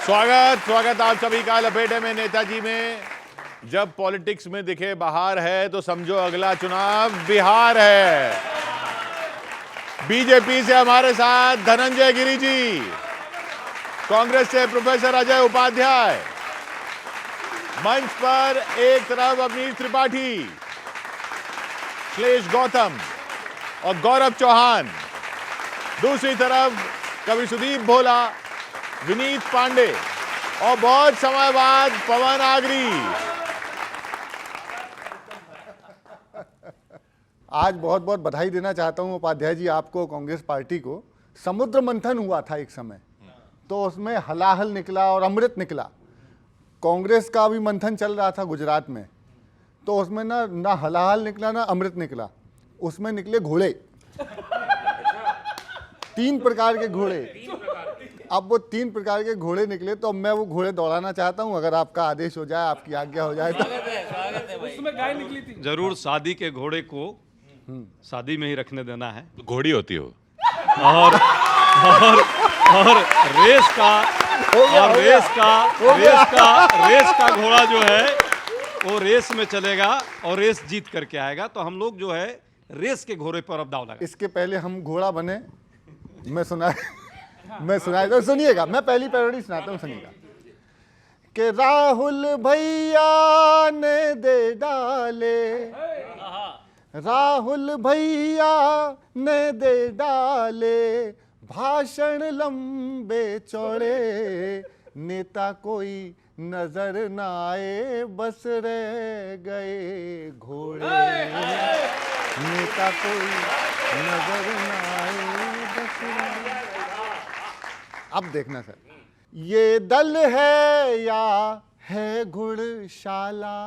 स्वागत आप सभी का लपेटे में नेताजी में। जब पॉलिटिक्स में दिखे बाहर है तो समझो अगला चुनाव बिहार है। बीजेपी से हमारे साथ धनंजय गिरी जी, कांग्रेस से प्रोफेसर अजय उपाध्याय, मंच पर एक तरफ अवनीश त्रिपाठी, श्लेष गौतम और गौरव चौहान, दूसरी तरफ कवि सुदीप भोला, विनीत पांडे और बहुत समय बाद पवन आगरी। आज बहुत बहुत बधाई देना चाहता हूं उपाध्याय जी आपको, कांग्रेस पार्टी को। समुद्र मंथन हुआ था एक समय, तो उसमें हलाहल निकला और अमृत निकला। कांग्रेस का भी मंथन चल रहा था गुजरात में, तो उसमें ना हलाहल निकला ना अमृत निकला, उसमें निकले घोड़े। 3 प्रकार के घोड़े। अब वो 3 प्रकार के घोड़े निकले, तो मैं वो घोड़े दौड़ाना चाहता हूं, अगर आपका आदेश हो जाए, आपकी आज्ञा हो जाए तो। उसमें गाय निकली थी। जरूर शादी के घोड़े को शादी में ही रखने देना है। घोड़ी होती हो और रेस का घोड़ा जो है वो रेस में चलेगा और रेस जीत करके आएगा। तो हम लोग जो है रेस के घोड़े पर अब दाव लगा। इसके पहले हम घोड़ा बने, मैं सुनाया तो सुनिएगा, मैं पहली पैरोडी सुनाता हूँ, सुनिएगा। कि राहुल भैया ने दे डाले, राहुल भैया ने दे डाले, भाषण लंबे चौड़े, नेता कोई नजर न आए, बस रह गए घोड़े। नेता कोई नजर न आए, बस रह गए। अब देखना सर, ये दल है या है घुड़शाला,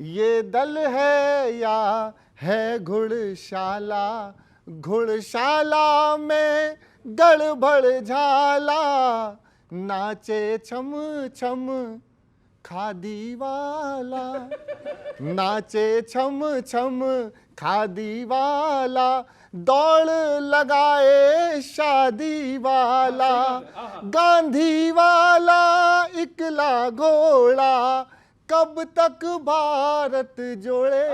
ये दल है या है घुड़शाला, घुड़शाला में गड़बड़ झाला, नाचे छम छम खादी वाला, नाचे छम छम खादी वाला, दौड़ लगाए शादी वाला, गांधी वाला इकला घोड़ा, कब तक भारत जोड़े,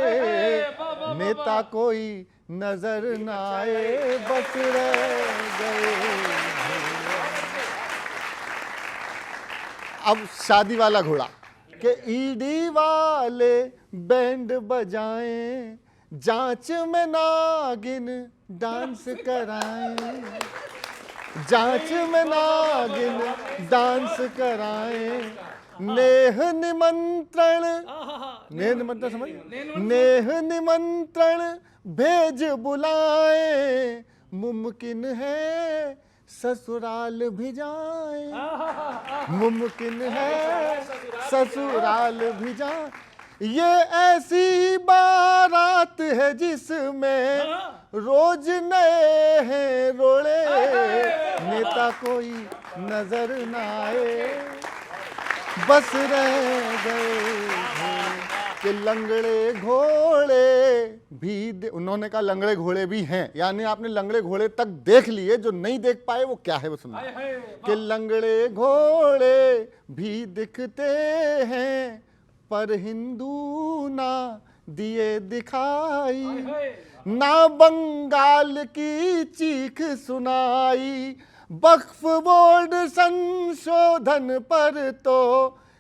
नेता कोई नजर न आए, बस रह गए। अब शादी वाला घोड़ा के ईडी वाले बैंड बजाएं, जांच में नागिन डांस कराएं, जांच में नागिन डांस कराएं, नेह निमंत्रण, नेह निमंत्रण समझ, नेह निमंत्रण भेज बुलाएं, मुमकिन है ससुराल भी जाएं, मुमकिन है ससुराल भी जाएं। ये ऐसी बारात है जिसमें रोज नए हैं रोड़े, नेता कोई नजर न आए, बस रह गए कि लंगड़े घोड़े भी। उन्होंने कहा लंगड़े घोड़े भी हैं, यानी आपने लंगड़े घोड़े तक देख लिए, जो नहीं देख पाए वो क्या है वो सुनना। कि लंगड़े घोड़े भी दिखते हैं, पर हिंदू ना दिए दिखाई, ना बंगाल की चीख सुनाई, वक्फ बोर्ड संशोधन पर तो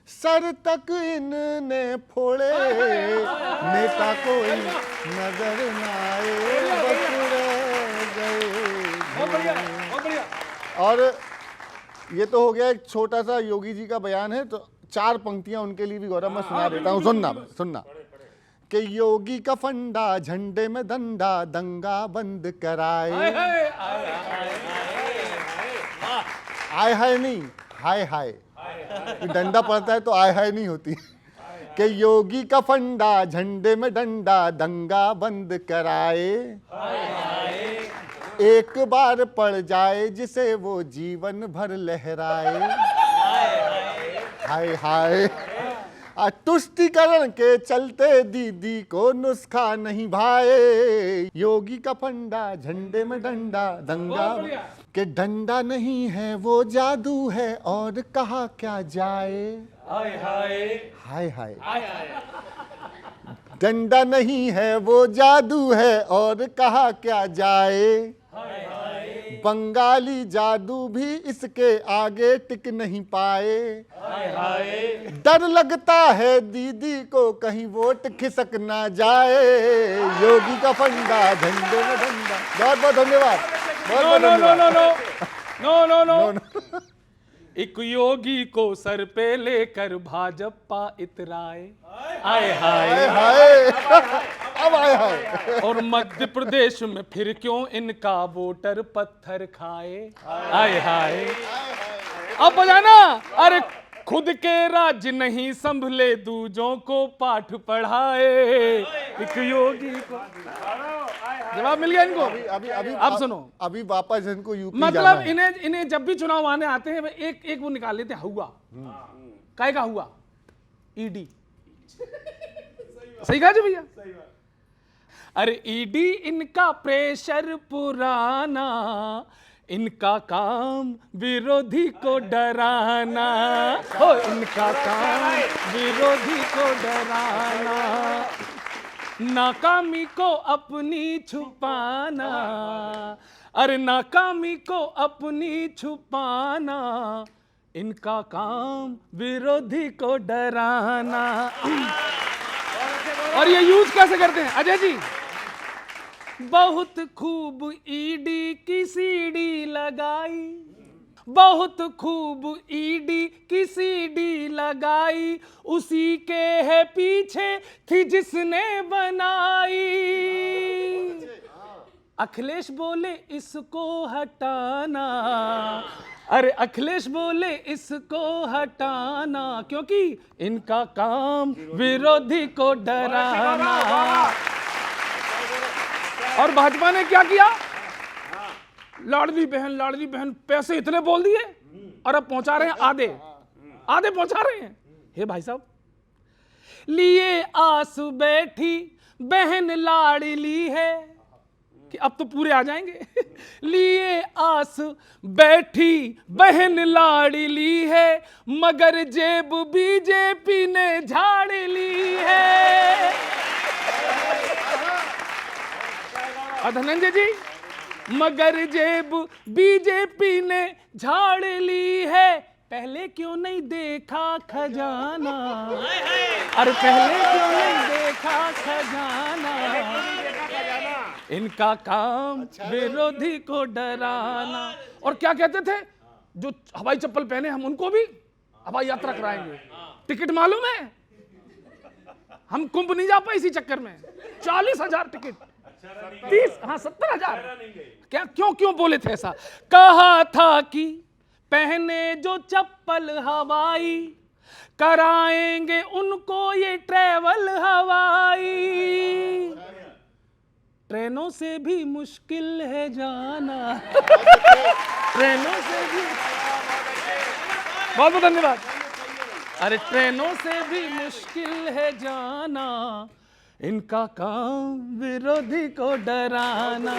सर तक इनने फोड़े, नेता कोई नजर न आए, बस रह गए। और ये तो हो गया एक छोटा सा योगी जी का बयान है, तो 4 पंक्तियां उनके लिए भी गौरव मैं सुना देता हूँ, सुनना। कि योगी का फंडा झंडे में डंडा, दंगा बंद कराए, आय हाय नहीं, हाय हाय, डंडा पड़ता है तो आय हाय नहीं होती। कि योगी का फंडा झंडे में डंडा, दंगा बंद कराए, एक बार पड़ जाए जिसे वो जीवन भर लहराए, हाय हाय। तुष्टिकरण के चलते दीदी को नुस्खा नहीं भाए, योगी का फंडा झंडे में डंडा दंगा के डंडा नहीं है वो जादू है और कहा क्या जाए। हाय हाय हाय हाय, हाय हाय। डंडा नहीं है वो जादू है और कहा क्या जाए। बंगाली जादू भी इसके आगे टिक नहीं पाए। डर लगता है दीदी को कहीं वोट खिसक ना जाए, योगी का फंडा झंडे में डंडा। बहुत बहुत धन्यवाद, बहुत बहुत धन्यवाद। नो एक योगी को सर पे लेकर भाजपा इतराए। आए हाय हाय अब आए हाय। और मध्य प्रदेश में फिर क्यों इनका वोटर पत्थर खाए। आए हाय अब बजाना। अरे खुद के राज्य नहीं संभले दूजों को पाठ पढ़ाए, एक योगी को। जवाब मिल गया इनको। अभी अब सुनो, अभी वापस इनको यूपी जाना मतलब है। इन्हें जब भी चुनाव आने आते हैं एक वो निकाल लेते हैं हुआ। काय का हुआ? ईडी। सही कहा जी भैया। अरे ईडी इनका प्रेशर पुराना, इनका काम विरोधी को डराना। हो इनका काम विरोधी को डराना, नाकामी को अपनी छुपाना। अरे नाकामी को अपनी छुपाना, इनका काम विरोधी को डराना। और ये यूज कैसे करते हैं अजय जी? बहुत खूब ईडी की सीडी लगाई, बहुत खूब ईडी की सीडी लगाई, उसी के है पीछे थी जिसने बनाई। अखिलेश बोले इसको हटाना, अरे अखिलेश बोले इसको हटाना, क्योंकि इनका काम विरोधी को डराना। और भाजपा ने क्या किया? लाडली बहन पैसे इतने बोल दिए और अब पहुंचा रहे हैं आधे पहुंचा रहे हैं। हे भाई साहब, लिए आस बैठी बहन लाडली है कि अब तो पूरे आ जाएंगे। लिए आस बैठी बहन लाडली है, मगर जेब बीजेपी ने झाड़ ली है। धनंजय जी, मगर जेब बीजेपी ने झाड़ ली है, पहले क्यों नहीं देखा खजाना। अरे पहले क्यों नहीं देखा खजाना, इनका काम विरोधी को डराना। और क्या कहते थे? जो हवाई चप्पल पहने हम उनको भी हवाई यात्रा कराएंगे। टिकट मालूम है? हम कुंभ नहीं जा पाए इसी चक्कर में। 40,000 टिकट, 70,000। क्या क्यों बोले थे ऐसा? कहा था कि पहने जो चप्पल हवाई, कराएंगे उनको ये ट्रेवल हवाई। ट्रेनों से भी मुश्किल है जाना। ट्रेनों से भी। बहुत बहुत धन्यवाद। अरे ट्रेनों से भी मुश्किल है जाना, इनका काम विरोधी को डराना।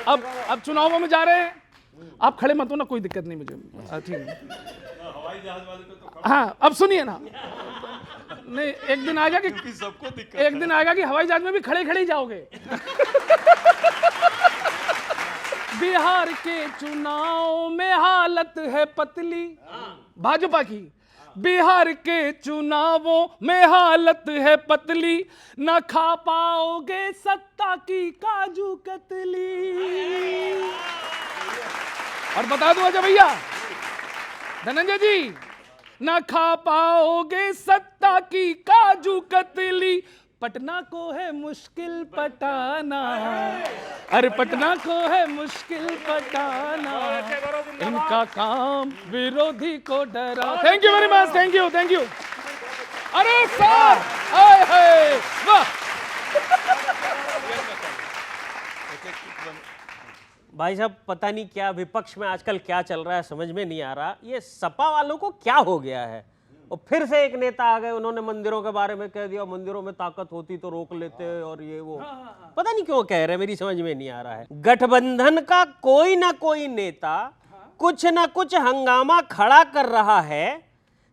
अब चुनावों में जा रहे हैं, आप खड़े मत हो ना, कोई दिक्कत नहीं मुझे। ठीक है, हाँ अब सुनिए ना। नहीं, एक दिन आएगा कि सबको दिक्कत, एक दिन आएगा कि हवाई जहाज में भी खड़े खड़े ही जाओगे। बिहार के चुनाव में हालत है पतली भाजपा की। बिहार के चुनावों में हालत है पतली, न खा पाओगे सत्ता की काजू कतली। और बता दूं अजय भैया, धनंजय जी, न खा पाओगे सत्ता की काजू कतली, पटना को है मुश्किल पटाना। अरे पटना को है मुश्किल पटाना, इनका काम विरोधी को डरा। Thank you very much, thank you. अरे सर, वाह। भाई साहब, पता नहीं क्या विपक्ष में आजकल क्या चल रहा है, समझ में नहीं आ रहा। ये सपा वालों को क्या हो गया है? और फिर से एक नेता आ गए, उन्होंने मंदिरों के बारे में कह दिया, मंदिरों में ताकत होती तो रोक लेते, और ये वो पता नहीं क्यों कह रहे, मेरी समझ में नहीं आ रहा है। गठबंधन का कोई ना कोई नेता कुछ ना कुछ हंगामा खड़ा कर रहा है।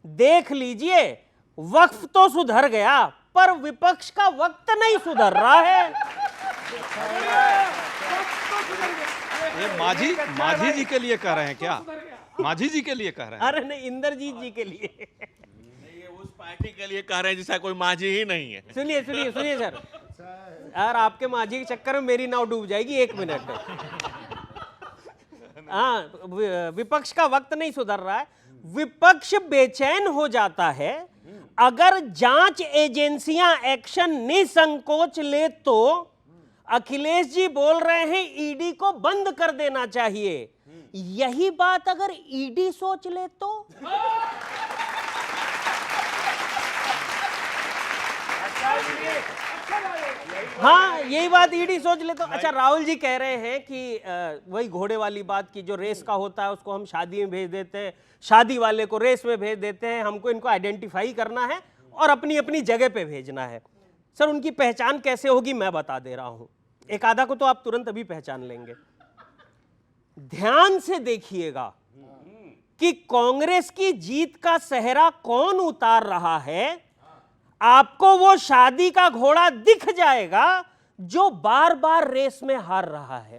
देख लीजिए, वक्फ तो सुधर गया पर विपक्ष का वक्त नहीं सुधर रहा है। ये माझी जी के लिए कह रहे हैं क्या? माझी जी के लिए कह रहे हैं? अरे नहीं, इंद्रजीत जी के लिए। ये उस पार्टी के लिए कह रहे हैं जिसका कोई माझी ही नहीं है। सुनिए सुनिए सुनिए सर, यार आपके माझी के चक्कर में मेरी नाव डूब जाएगी, 1 मिनट। हाँ, विपक्ष का वक्त नहीं सुधर रहा है। विपक्ष बेचैन हो जाता है अगर जांच एजेंसियां एक्शन निसंकोच ले तो। अखिलेश जी बोल रहे हैं ईडी को बंद कर देना चाहिए। यही बात अगर ईडी सोच ले तो? हाँ, यही बात ईडी सोच ले तो। अच्छा, राहुल जी कह रहे हैं कि वही घोड़े वाली बात की, जो रेस का होता है उसको हम शादी में भेज देते हैं, शादी वाले को रेस में भेज देते हैं। हमको इनको आइडेंटिफाई करना है और अपनी अपनी जगह पे भेजना है। सर, उनकी पहचान कैसे होगी मैं बता दे रहा हूं। एक आधा को तो आप तुरंत अभी पहचान लेंगे। ध्यान से देखिएगा कि कांग्रेस की जीत का सेहरा कौन उतार रहा है। आपको वो शादी का घोड़ा दिख जाएगा जो बार बार रेस में हार रहा है।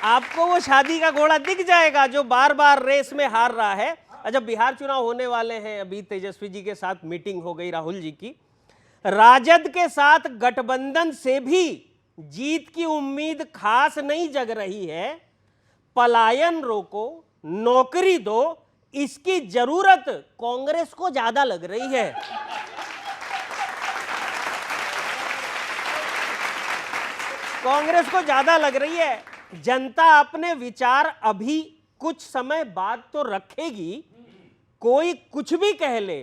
आपको वो शादी का घोड़ा दिख जाएगा जो बार बार रेस में हार रहा है। जब बिहार चुनाव होने वाले हैं, अभी तेजस्वी जी के साथ मीटिंग हो गई राहुल जी की, राजद के साथ गठबंधन से भी जीत की उम्मीद खास नहीं जग रही है। पलायन रोको, नौकरी दो, इसकी जरूरत कांग्रेस को ज्यादा लग रही है। कांग्रेस को ज्यादा लग रही है। जनता अपने विचार अभी कुछ समय बाद तो रखेगी। कोई कुछ भी कह ले,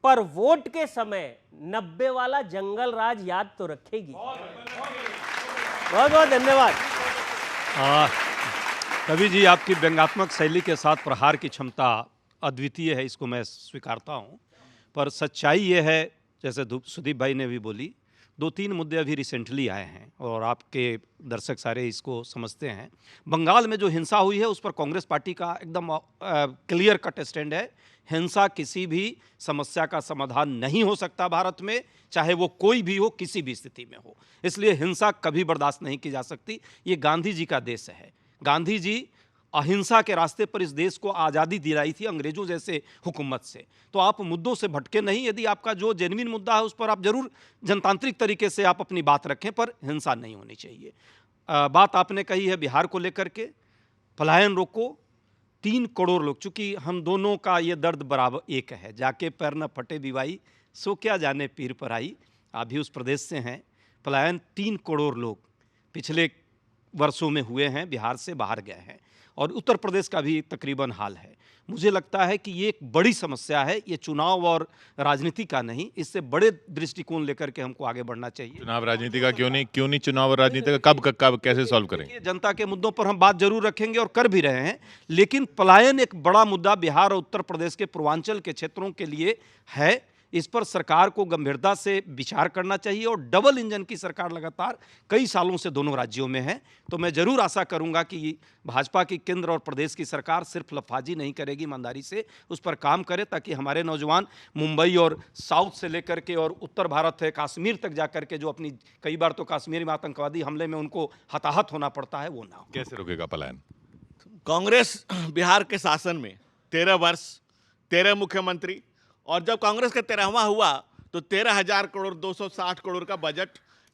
पर वोट के समय 90 वाला जंगल राज याद तो रखेगी। बहुत बहुत धन्यवाद। कवि जी, आपकी व्यंग्यात्मक शैली के साथ प्रहार की क्षमता अद्वितीय है, इसको मैं स्वीकारता हूँ। पर सच्चाई ये है, जैसे सुदीप भाई ने भी बोली, 2-3 मुद्दे अभी रिसेंटली आए हैं और आपके दर्शक सारे इसको समझते हैं। बंगाल में जो हिंसा हुई है उस पर कांग्रेस पार्टी का एकदम क्लियर कट स्टैंड है। हिंसा किसी भी समस्या का समाधान नहीं हो सकता भारत में, चाहे वो कोई भी हो, किसी भी स्थिति में हो। इसलिए हिंसा कभी बर्दाश्त नहीं की जा सकती। ये गांधी जी का देश है। गांधी जी अहिंसा के रास्ते पर इस देश को आज़ादी दिलाई थी अंग्रेजों जैसे हुकूमत से। तो आप मुद्दों से भटके नहीं। यदि आपका जो जेन्युइन मुद्दा है उस पर आप जरूर जनतांत्रिक तरीके से आप अपनी बात रखें, पर हिंसा नहीं होनी चाहिए। बात आपने कही है बिहार को लेकर के, पलायन रोको। 3 करोड़ लोग, चूंकि हम दोनों का ये दर्द बराबर एक है, जाके पैर न फटे बिवाई, सो क्या जाने पीर पर आई। आप भी उस प्रदेश से हैं। पलायन 3 करोड़ लोग पिछले वर्षों में हुए हैं, बिहार से बाहर गए हैं, और उत्तर प्रदेश का भी तकरीबन हाल है। मुझे लगता है कि ये एक बड़ी समस्या है। ये चुनाव और राजनीति का नहीं, इससे बड़े दृष्टिकोण लेकर के हमको आगे बढ़ना चाहिए। चुनाव राजनीति का क्यों नहीं चुनाव और राजनीति का कब कैसे सॉल्व करेंगे? जनता के मुद्दों पर हम बात जरूर रखेंगे और कर भी रहे हैं, लेकिन पलायन एक बड़ा मुद्दा बिहार और उत्तर प्रदेश के पूर्वांचल के क्षेत्रों के लिए है। इस पर सरकार को गंभीरता से विचार करना चाहिए, और डबल इंजन की सरकार लगातार कई सालों से दोनों राज्यों में है। तो मैं जरूर आशा करूंगा कि भाजपा की केंद्र और प्रदेश की सरकार सिर्फ लफाजी नहीं करेगी, ईमानदारी से उस पर काम करे, ताकि हमारे नौजवान मुंबई और साउथ से लेकर के और उत्तर भारत है कश्मीर तक जाकर के, जो अपनी कई बार तो कश्मीर में आतंकवादी हमले में उनको हताहत होना पड़ता है, वो ना हो। कैसे रोकेगा पलायन? कांग्रेस बिहार के शासन में 13 वर्ष, 13 मुख्यमंत्री, और जब कांग्रेस का 13वां हुआ तो 13,000 करोड़ 260 करोड़ का बजट,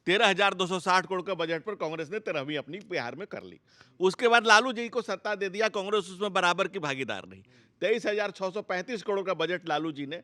13,260 करोड़ का बजट पर कांग्रेस ने 13वीं अपनी बिहार में कर ली। उसके बाद लालू जी को सत्ता दे दिया, कांग्रेस उसमें बराबर की भागीदार रही। 23,635 करोड़ का बजट लालू जी ने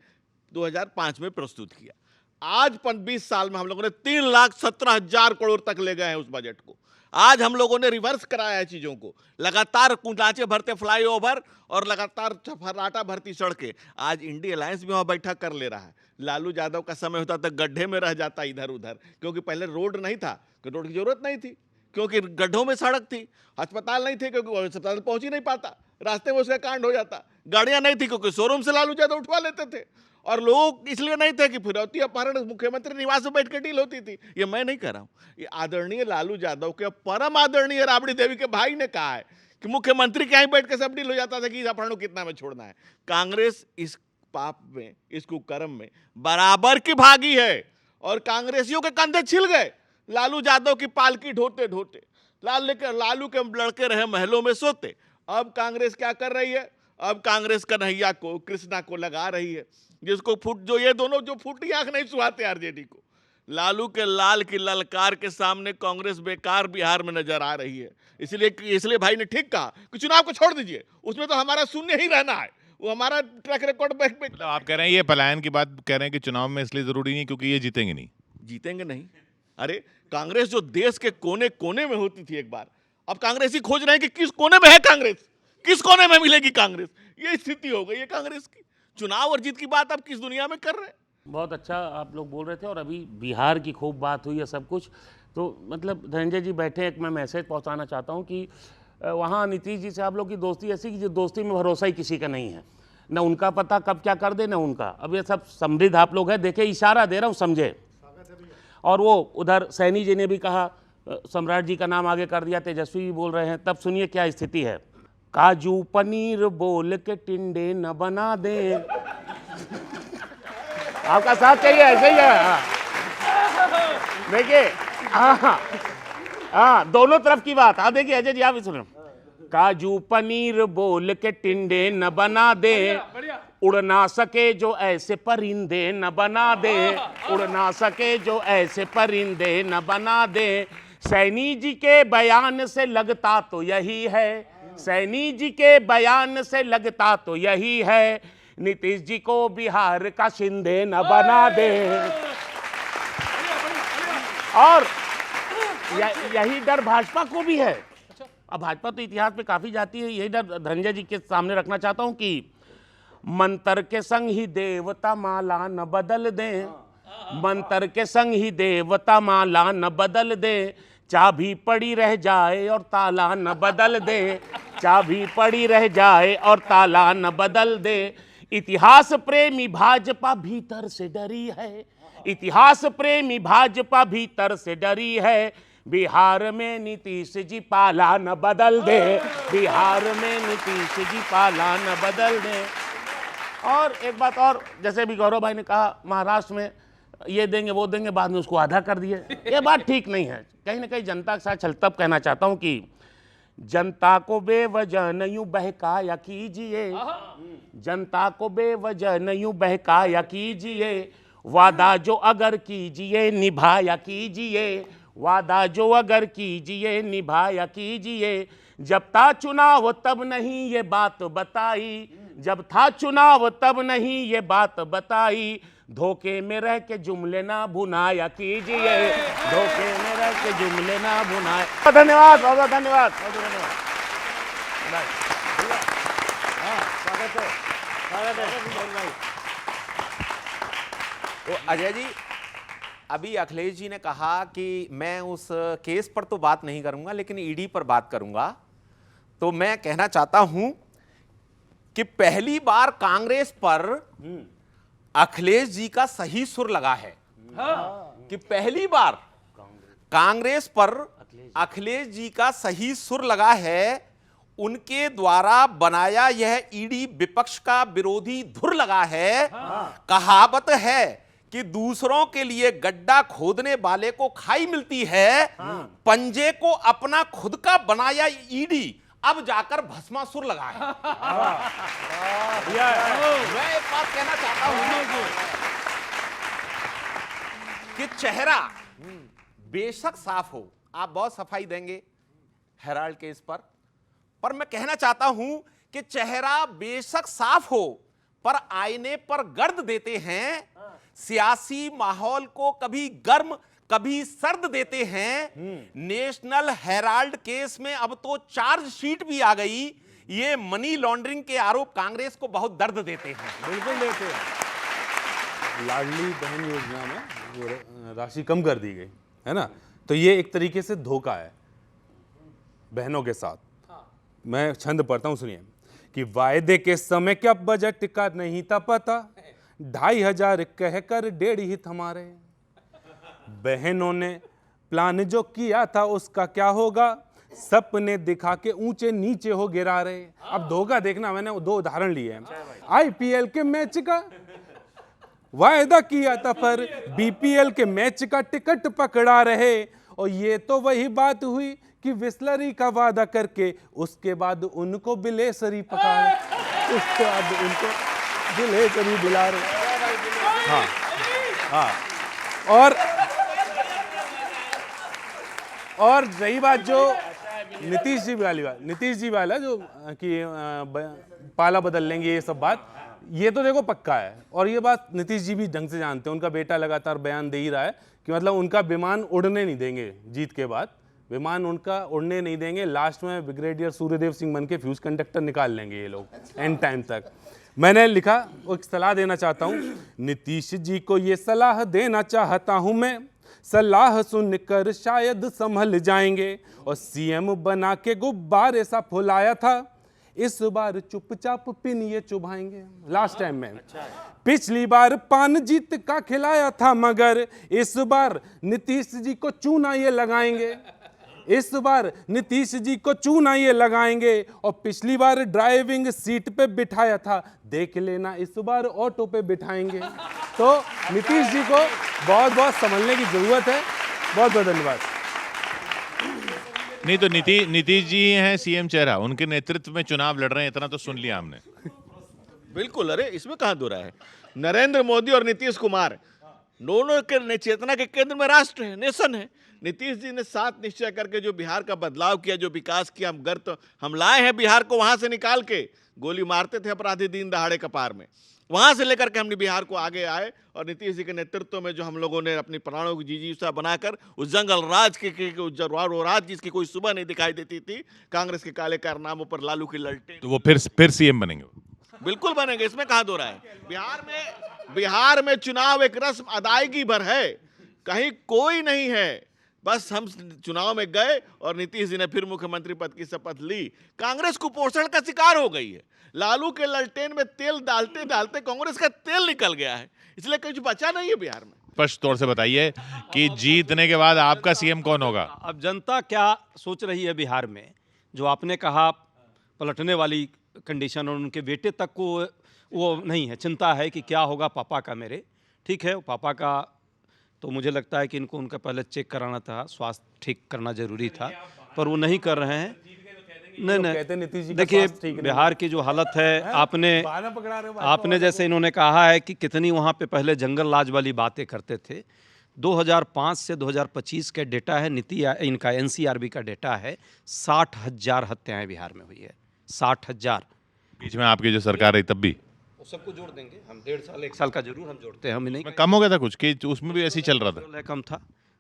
2005 में प्रस्तुत किया। आज 20 साल में हम लोगों ने 3,17,000 करोड़ तक ले गए हैं उस बजट को। आज हम लोगों ने रिवर्स कराया है चीज़ों को, लगातार कुंडाचे भरते फ्लाईओवर और लगातार फर्राटा भरती सड़कें। आज इंडी अलायंस भी वहाँ बैठा कर ले रहा है। लालू यादव का समय होता तो गड्ढे में रह जाता इधर उधर, क्योंकि पहले रोड नहीं था, रोड की जरूरत नहीं थी। क्योंकि गड्ढों में सड़क थी, अस्पताल नहीं थे क्योंकि वो अस्पताल पहुंच ही नहीं पाता, रास्ते में उसका कांड हो जाता, गाड़ियां नहीं थी क्योंकि शोरूम से लालू यादव उठवा लेते थे, और लोग इसलिए नहीं थे कि फिरौती अपहरण मुख्यमंत्री निवास में बैठ के डील होती थी। ये मैं नहीं कह रहा हूं, ये आदरणीय लालू यादव के परम आदरणीय राबड़ी देवी के भाई ने कहा है कि मुख्यमंत्री के यहीं बैठ के सब डील हो जाता था कि अपहरण कितना में छोड़ना है। कांग्रेस इस पाप में, इस कुकर्म में बराबर की भागी है, और कांग्रेसियों के कंधे छिल गए लालू यादव की पालकी ढोते ढोते। लालू के लड़के रहे महलों में सोते। अब कांग्रेस क्या कर रही है? अब कांग्रेस कन्हैया को, कृष्णा को लगा रही है, जिसको जो ये दोनों जो फूटी आंख नहीं सुहाते आरजेडी को। लालू के लाल की ललकार के सामने कांग्रेस बेकार बिहार में नजर आ रही है। इसलिए भाई ने ठीक कहा कि चुनाव को छोड़ दीजिए, उसमें तो हमारा शून्य ही रहना है, वो हमारा ट्रैक रिकॉर्ड मतलब आप कह रहे हैं ये पलायन की बात कह रहे हैं कि चुनाव में इसलिए जरूरी नहीं क्योंकि ये जीतेंगे नहीं। जीतेंगे नहीं। अरे कांग्रेस जो देश के कोने कोने में होती थी एक बार, अब कांग्रेस ही खोज रहे हैं कि किस कोने में है कांग्रेस, किस कोने में मिलेगी कांग्रेस। ये स्थिति हो गई है कांग्रेस की। चुनाव और जीत की बात अब किस दुनिया में कर रहे हैं? बहुत अच्छा आप लोग बोल रहे थे, और अभी बिहार की खूब बात हुई है सब कुछ, तो मतलब धनंजय जी बैठे, एक मैं मैसेज पहुंचाना चाहता हूं कि वहां नीतीश जी से आप लोग की दोस्ती ऐसी कि जो दोस्ती में भरोसा ही किसी का नहीं है, न उनका पता कब क्या कर दे न उनका। अब ये सब समृद्ध आप लोग हैं, देखे इशारा दे रहा हूँ, समझे। और वो उधर सैनी जी ने भी कहा, सम्राट जी का नाम आगे कर दिया, तेजस्वी भी बोल रहे हैं, तब सुनिए क्या स्थिति है। काजू पनीर बोल के टिंडे न बना दे। आपका साथ चाहिए, ऐसे ही है। देखिए हाँ, दोनों तरफ की बात। हाँ देखिए अजय जी आप भी सुनो। काजू पनीर बोल के टिंडे न बना दे, उड़ ना सके जो ऐसे परिंदे न बना दे, उड़ ना सके जो ऐसे परिंदे न बना दे। सैनी जी के बयान से लगता तो यही है, सैनी जी के बयान से लगता तो यही है, नीतीश जी को बिहार का शिंदे न बना दे। और यही डर भाजपा को भी है। अब भाजपा तो इतिहास में काफी जाती है, यही डर धनंजय जी के सामने रखना चाहता हूं कि मंत्र के संग ही देवता माला न बदल दे, मंत्र के संग ही देवता माला न बदल दे, चाबी पड़ी रह जाए और ताला न बदल दे, चाबी पड़ी रह जाए और ताला न बदल दे। इतिहास प्रेमी भाजपा भीतर से डरी है, इतिहास प्रेमी भाजपा भीतर से डरी है, बिहार में नीतीश जी पाला न बदल दे, बिहार में नीतीश जी पाला न बदल दे। और एक बात और, जैसे भी गौरव भाई ने कहा महाराष्ट्र में ये देंगे वो देंगे, बाद में उसको आधा कर दिए, ये बात ठीक नहीं है। कहीं ना कहीं जनता के साथ चलता कहना चाहता हूं कि जनता को बेवजह न यूं बहकाया कीजिए, जनता को बेवजह न यूं बहकाया कीजिए, वादा जो अगर कीजिए निभाया कीजिए, वादा जो अगर कीजिए निभाया कीजिए। जब था चुनाव तब नहीं ये बात बताई, जब था चुनाव तब नहीं ये बात बताई, धोखे में रह के जुमले ना भुनाया कीजिए, धोखे में रह के जुमले ना भुनाया। धन्यवाद, बहुत बहुत धन्यवाद, बहुत बहुत धन्यवाद। तो अजय जी, अभी अखिलेश जी ने कहा कि मैं उस केस पर तो बात नहीं करूंगा लेकिन ईडी पर बात करूंगा। तो मैं कहना चाहता हूं कि पहली बार कांग्रेस पर अखिलेश जी का सही सुर लगा है। कि पहली बार कांग्रेस पर अखिलेश जी का सही सुर लगा है। उनके द्वारा बनाया यह ईडी विपक्ष का विरोधी धुर लगा है। कहावत है कि दूसरों के लिए गड्ढा खोदने वाले को खाई मिलती है, पंजे को अपना खुद का बनाया ईडी अब जाकर भस्मासुर लगा है। मैं एक बात कहना चाहता हूं कि चेहरा बेशक साफ हो, आप बहुत सफाई देंगे हेराल्ड केस पर मैं कहना चाहता हूं कि चेहरा बेशक साफ हो पर आईने पर गर्द देते हैं, सियासी माहौल को कभी गर्म कभी सर्द देते हैं। नेशनल हेराल्ड केस में अब तो चार्जशीट भी आ गई। ये मनी लॉन्ड्रिंग के आरोप कांग्रेस को बहुत दर्द देते हैं। बिल्कुल देते हैं। लाडली बहन योजना में वो राशि कम कर दी गई है ना, तो ये एक तरीके से धोखा है। बहनों के साथ। मैं छंद पढ़ता हूँ, सुनिए कि वायदे के समय क्या बजट का नहीं था पता, 2,500 कहकर 1.5 ही थमा रहे। बहनों ने प्लान जो किया था उसका क्या होगा, सपने दिखा के ऊंचे नीचे हो गिरा रहे। अब धोखा देखना, मैंने 2 उदाहरण लिए हैं। IPL के मैच का वायदा किया था पर BPL के मैच का टिकट पकड़ा रहे। और ये तो वही बात हुई कि विस्लरी का वादा करके उसके बाद उनको बिलेसरी पकाए, उसके बाद उनको बिलेसरी बुला रहे। हाँ हाँ। और रही बात जो नीतीश जी वाला जो कि पाला बदल लेंगे, ये सब बात, ये तो देखो पक्का है। और ये बात नीतीश जी भी ढंग से जानते हैं, उनका बेटा लगातार बयान दे ही रहा है कि मतलब उनका विमान उड़ने नहीं देंगे, जीत के बाद विमान उनका उड़ने नहीं देंगे। लास्ट में ब्रिगेडियर सूर्यदेव सिंह बन के फ्यूज कंडक्टर निकाल लेंगे ये लोग एंड टाइम तक। मैंने लिखा, एक सलाह देना चाहता हूँ नीतीश जी को, ये सलाह देना चाहता हूँ मैं, सलाह सुनकर शायद संभल जाएंगे। और CM बना के गुब्बारे सा फुलाया था, इस बार चुपचाप पिन ये चुभाएंगे। लास्ट टाइम में पिछली बार पान जीत का खिलाया था, मगर इस बार नीतीश जी को चूना ये लगाएंगे। इस बार नीतीश जी को चूना ये लगाएंगे। और पिछली बार ड्राइविंग सीट पे बिठाया था, देख लेना इस बार ऑटो पे बिठाएंगे। तो नीतीश जी को बहुत बहुत संभलने की जरूरत है। बहुत बहुत धन्यवाद। नहीं तो नीतीश जी हैं CM चेहरा, उनके नेतृत्व में चुनाव लड़ रहे हैं, इतना तो सुन लिया हमने। बिल्कुल, अरे इसमें कहाँ दो रहा है। नरेंद्र मोदी और नीतीश कुमार दोनों के चेतना के केंद्र में राष्ट्र है, नेशन है। नीतीश जी ने 7 निश्चय करके जो बिहार का बदलाव किया, जो विकास किया, हम लाए हैं बिहार को वहां से निकाल के। गोली मारते थे अपराधी दिन दहाड़े कपार में, वहां से लेकर के हमने बिहार को आगे आए। और नीतीश जी के नेतृत्व में जो हम लोगों ने अपनी प्राणों की जिजीविका बनाकर उस जंगल राज वो राज जिसकी कोई सुबह नहीं दिखाई देती थी, कांग्रेस के काले कारनामों पर लालू की ललटें, तो वो फिर CM बनेंगे। बिल्कुल बनेंगे, इसमें कहां दो रहा है। बिहार में चुनाव एक रस्म अदायगी भर है, कहीं कोई नहीं है। बस हम चुनाव में गए और नीतीश जी ने फिर मुख्यमंत्री पद की शपथ ली। कांग्रेस कुपोषण का शिकार हो गई है। लालू के ललटेन में तेल डालते डालते कांग्रेस का तेल निकल गया है, इसलिए कुछ बचा नहीं है बिहार में। स्पष्ट तौर से बताइए कि जीतने के बाद आपका CM कौन होगा? अब जनता क्या सोच रही है बिहार में, जो आपने कहा पलटने वाली कंडीशन, और उनके बेटे तक को वो नहीं है, चिंता है कि क्या होगा पापा का मेरे। ठीक है, पापा का तो मुझे लगता है कि इनको उनका पहले चेक कराना था, स्वास्थ्य ठीक करना जरूरी था, पर वो नहीं कर रहे हैं। नहीं, देखिए बिहार की जो हालत है, आपने जैसे इन्होंने कहा है कि कितनी वहाँ पे पहले जंगल राज वाली बातें करते थे। 2005 से 2025 का डेटा है, इनका NCRB का डेटा है, 60,000 हत्याएं बिहार में हुई है। 60,000। बीच में आपकी जो सरकार रही तब भी सबको जोड़ देंगे हम, 1.5 साल 1 साल का जरूर हम जोड़ते हैं, हम नहीं। कम हो गया था कुछ कि उसमें भी ऐसे ही चल रहा था? कम था,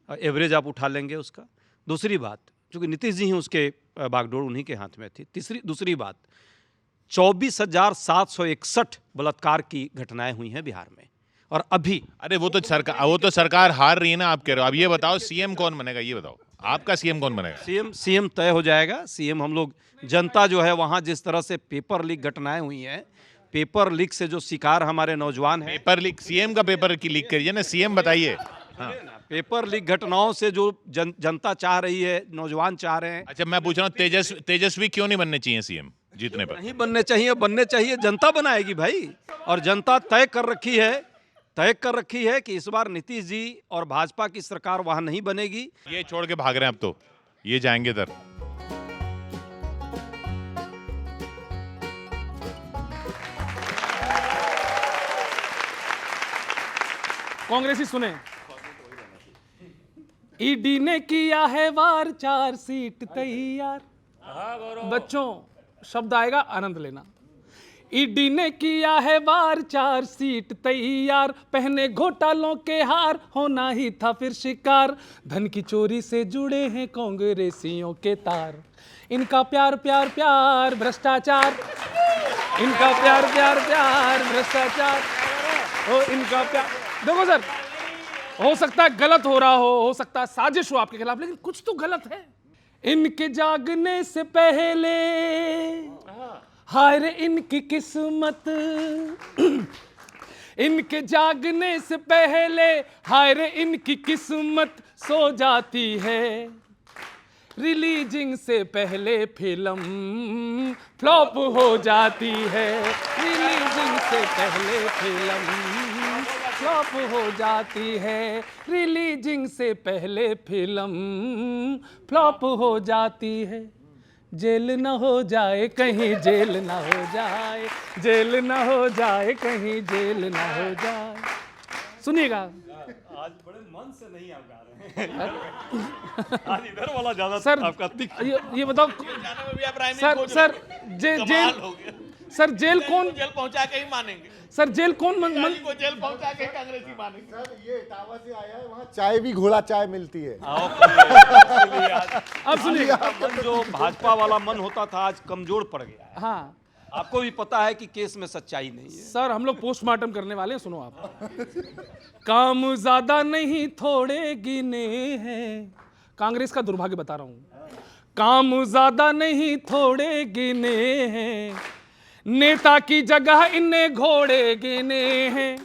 एवरेज आप उठा लेंगे उसका। दूसरी बात, चूंकि नीतीश जी ही उसके बागडोर उन्हीं के हाथ में थी। दूसरी बात, 24,761 बलात्कार की घटनाएं हुई हैं बिहार में। और अभी अरे वो तो सरकार हार रही है ना, आप कह रहे हो। अब ये बताओ CM कौन बनेगा, ये बताओ आपका CM कौन बनेगा? CM तय हो जाएगा। CM हम लोग, जनता जो है वहां जिस तरह से पेपर लीक घटनाएं हुई हैं, पेपर लीक से जो शिकार हमारे नौजवान हैं। पेपर लीक, CM का पेपर की लीक करिए ना, CM बताइए। हाँ। पेपर लीक घटनाओं से जो जनता चाह रही है, नौजवान चाह रहे हैं। अच्छा, मैं पूछ रहा हूँ तेजस्वी क्यों नहीं बनने चाहिए CM जीतने पर? नहीं बनने चाहिए, जनता बनाएगी भाई। और जनता तय कर रखी है कि इस बार नीतीश जी और भाजपा की सरकार वहां नहीं बनेगी। ये छोड़ के भाग रहे हैं अब तो, ये जाएंगे इधर। कांग्रेसी सुने, ईडी ने किया है वार, 4 सीट तैयार। बच्चों, शब्द आएगा, आनंद लेना। ईडी ने किया है वार, 4 सीट तैयार। पहने घोटालों के हार, होना ही था फिर शिकार। धन की चोरी से जुड़े हैं कांग्रेसियों के तार। इनका प्यार प्यार प्यार भ्रष्टाचार, इनका प्यार प्यार प्यार भ्रष्टाचार, ओ इनका प्यार। देखो सर, हो सकता है गलत हो रहा हो सकता है साजिश हो आपके खिलाफ, लेकिन कुछ तो गलत है। इनके जागने से पहले हाय रे इनकी किस्मत, इनके जागने से पहले हाय रे इनकी किस्मत सो जाती है। रिलीजिंग से पहले फिल्म फ्लॉप हो जाती है। रिलीजिंग से पहले फिल्म फ्लॉप हो जाती है। रिलीजिंग से पहले फिल्म फ्लॉप हो जाती है। जेल न हो जाए कहीं, जेल न हो जाए, जेल न हो जाए कहीं, जेल न हो जाए। सुनिएगा, आज बड़े मन से नहीं आप गा रहे हैं। आज इधर वाला ज्यादा सर आपका तिख। ये बताओ जाने में भी आप राय नहीं सर, खोज सर रहे। जेल कमाल हो गया। सर जेल कौन, जेल पहुंचा के ही मानेंगे, सर जेल कौन राजी को जेल पहुंचा के कांग्रेसी मानेंगे। सर ये इटावा से आया है, वहाँ चाय भी घोड़ा चाय मिलती है। अब सुनिए, मन जो भाजपा वाला मन होता था आज कमजोर पड़ गया है। हाँ आपको भी पता है कि केस में सच्चाई नहीं है। सर, हम लोग पोस्टमार्टम करने वाले हैं, सुनो आप। काम ज्यादा नहीं थोड़े गिने हैं, कांग्रेस का दुर्भाग्य बता रहा हूं। काम ज्यादा नहीं थोड़े गिने हैं, नेता की जगह इनने घोड़े गिने हैं।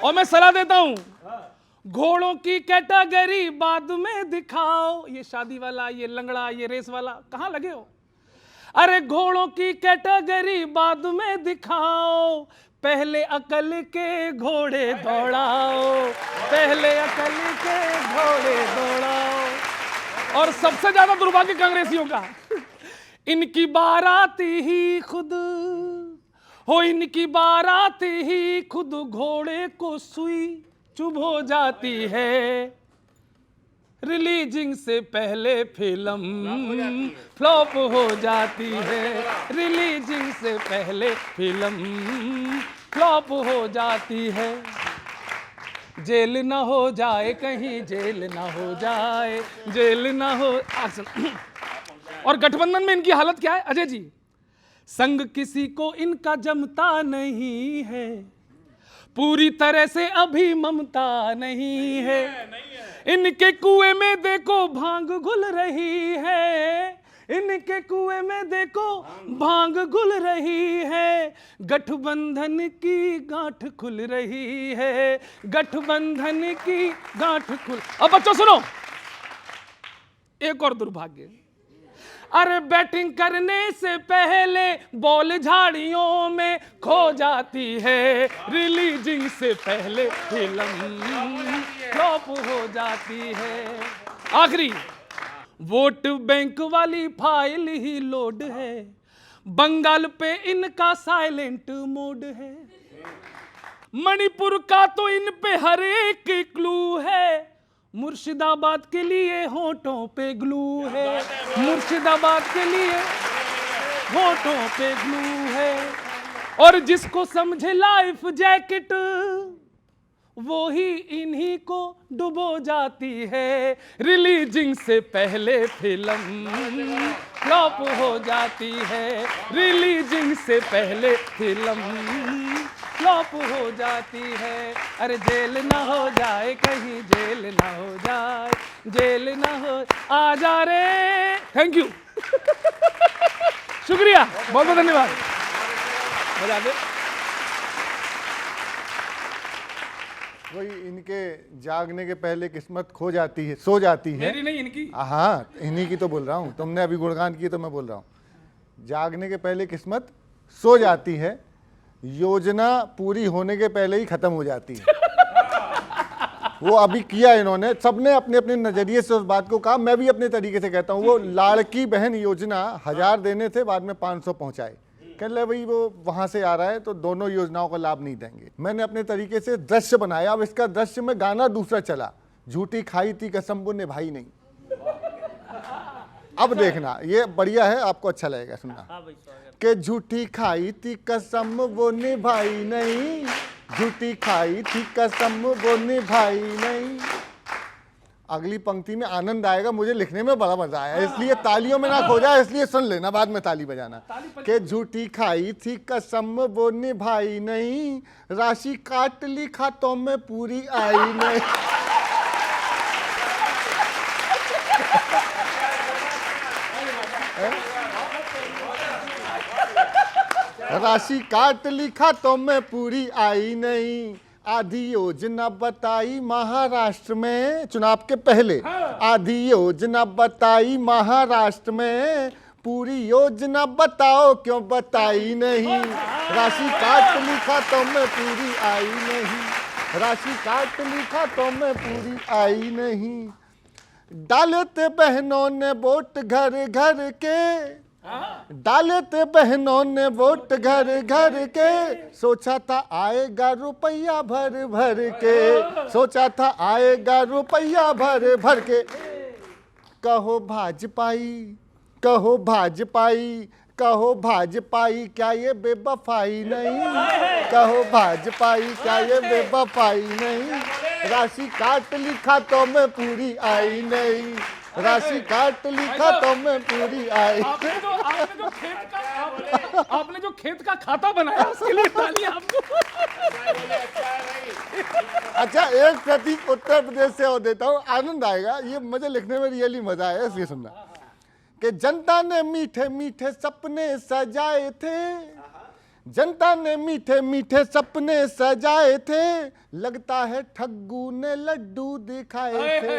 और मैं सलाह देता हूं, घोड़ों की कैटेगरी बाद में दिखाओ। ये शादी वाला, ये लंगड़ा, ये रेस वाला कहां लगे हो? अरे घोड़ों की कैटेगरी बाद में दिखाओ, पहले अकल के घोड़े दौड़ाओ, पहले अकल के घोड़े दौड़ाओ। और सबसे ज्यादा दुर्भाग्य कांग्रेसियों का, इनकी बारात ही खुद हो, इनकी बारात ही खुद घोड़े को सुई चुभ हो जाती है। रिलीजिंग से पहले फिल्म फ्लॉप हो जाती है। रिलीजिंग से पहले फिल्म फ्लॉप हो जाती है। जेल ना हो जाए कहीं, जेल ना हो जाए, जेल ना हो। और गठबंधन में इनकी हालत क्या है अजय जी? संग किसी को इनका जमता नहीं है, पूरी तरह से अभी ममता नहीं है। इनके कुएं में देखो भांग घुल रही है, इनके कुएं में देखो भांग घुल रही है। गठबंधन की गांठ खुल रही है, गठबंधन की गांठ खुल। अब बच्चों सुनो, एक और दुर्भाग्य। अरे बैटिंग करने से पहले बॉल झाड़ियों में खो जाती है। रिलीजिंग से पहले फिल्म फ्लॉप हो जाती है। आखिरी, वोट बैंक वाली फाइल ही लोड है, बंगाल पे इनका साइलेंट मोड है। मणिपुर का तो इन पे हर एक क्लू है, मुर्शिदाबाद के लिए होठों पे ग्लू है, मुर्शिदाबाद के लिए होठों पे ग्लू है। और जिसको समझे लाइफ जैकेट वो ही इन्हीं को डुबो जाती है। रिलीजिंग से पहले फिल्म फ्लॉप हो जाती है। रिलीजिंग से पहले फिल्म फ्लॉप हो जाती है। अरे जेल ना हो जाए कहीं, जेल ना हो जाए, जेल ना हो। आ जा रे। Thank you. शुक्रिया, बहुत बहुत धन्यवाद। मजा आ गया। वही इनके जागने के पहले किस्मत खो जाती है, सो जाती है। मेरी नहीं, इनकी। हाँ, इन्हीं की तो बोल रहा हूँ। तुमने अभी गुणगान की तो मैं बोल रहा हूँ। जागने के पहले किस्मत सो जाती है, योजना पूरी होने के पहले ही खत्म हो जाती है। वो अभी किया इन्होंने, सबने अपने अपने नजरिए से उस बात को कहा। मैं भी अपने तरीके से कहता हूँ, वो लाड़की बहन योजना 1000 देने थे, बाद में 500 पहुंचाए। कह ले भाई वो वहां से आ रहा है तो दोनों योजनाओं का लाभ नहीं देंगे। मैंने अपने तरीके से दृश्य बनाया। अब इसका दृश्य में गाना दूसरा चला, झूठी खाई थी कसम वो निभाई नहीं। अब देखना, ये बढ़िया है, आपको अच्छा लगेगा सुनना। कि झूठी खाई थी कसम वो निभाई नहीं, झूठी खाई थी कसम वो निभाई नहीं। अगली पंक्ति में आनंद आएगा, मुझे लिखने में बड़ा मजा आया, इसलिए तालियों में ना खो जाए, इसलिए सुन लेना, बाद में ताली बजाना। कि झूठी खाई थी कसम वो निभाई नहीं, राशि काट ली खातों में पूरी आई नहीं। राशि काट लिखा तो मैं पूरी आई नहीं, आधी योजना बताई महाराष्ट्र में चुनाव के पहले, आधी योजना बताई महाराष्ट्र में, पूरी योजना बताओ क्यों बताई नहीं, राशि काट लिखा तो मैं पूरी आई नहीं, राशि काट लिखा तो मैं पूरी आई नहीं। डाले थे बहनों ने वोट घर घर के, डाले थे बहनों ने वोट घर घर के, सोचा था आएगा रुपया भर भर के, सोचा था आएगा रुपया भर भर के। कहो भाजपाई, कहो भाजपाई, कहो भाजपाई क्या ये बेवफाई नहीं, कहो भाजपाई क्या ये बेवफाई नहीं, राशि काट लिखा तो मैं पूरी आई नहीं, राशि काट लिखा तो मैं पूरी आई। आपने जो खेत का खाता बनाया उसके लिए तालियां आपको। अच्छा, एक प्रतीक उत्तर प्रदेश से और देता हूँ, आनंद आएगा, ये मुझे लिखने में रियली मजा आया, इसलिए सुनना कि जनता ने मीठे मीठे सपने सजाए थे, जनता ने मीठे मीठे सपने सजाए थे, लगता है ठग्गू ने लड्डू दिखाए थे,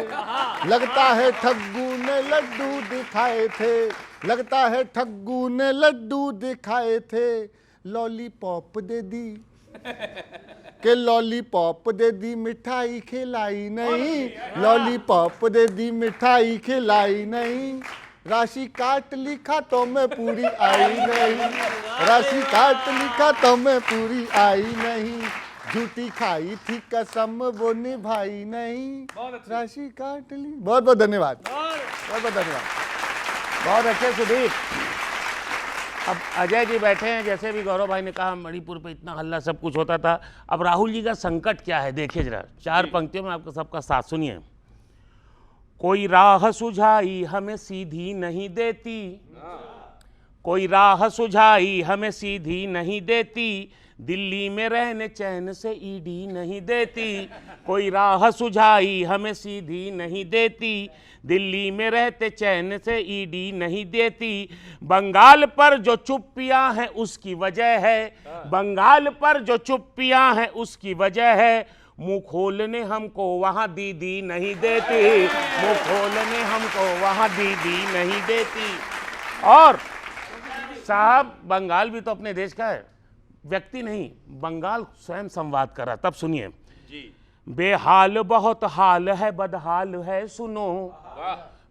लगता है ठग्गू ने लड्डू दिखाए थे, लगता है ठग्गू ने लड्डू दिखाए थे, लॉलीपॉप दे दी के लॉलीपॉप दे दी मिठाई खिलाई नहीं, लॉलीपॉप दे दी मिठाई खिलाई नहीं, राशि काट लिखा तो मैं पूरी आई नहीं, राशि काट लिखा तो मैं पूरी आई नहीं, झूठी खाई थी कसम वो निभाई नहीं, राशि काट ली। बहुत बहुत धन्यवाद, बहुत बहुत धन्यवाद। बहुत अच्छे सुदीप। अब अजय जी बैठे हैं, जैसे भी गौरव भाई ने कहा मणिपुर पे इतना हल्ला सब कुछ होता था, अब राहुल जी का संकट क्या है देखिए जरा, 4 पंक्तियों में आपको सबका साथ सुनिए। कोई राह सुझाई हमें सीधी नहीं देती, कोई राह सुझाई हमें सीधी नहीं देती, दिल्ली में रहने चैन से ईडी नहीं देती, कोई राह सुझाई हमें सीधी नहीं देती, दिल्ली में रहते चैन से ईडी नहीं देती, बंगाल पर जो चुप्पियां हैं उसकी वजह है, बंगाल पर जो चुप्पियां हैं उसकी वजह है, मुंह खोलने हमको वहां दीदी नहीं देती, मुंह खोलने हमको वहां दीदी नहीं देती। और साहब बंगाल भी तो अपने देश का है, व्यक्ति नहीं, बंगाल स्वयं संवाद कर रहा, तब सुनिए। बेहाल बहुत हाल है बदहाल है सुनो,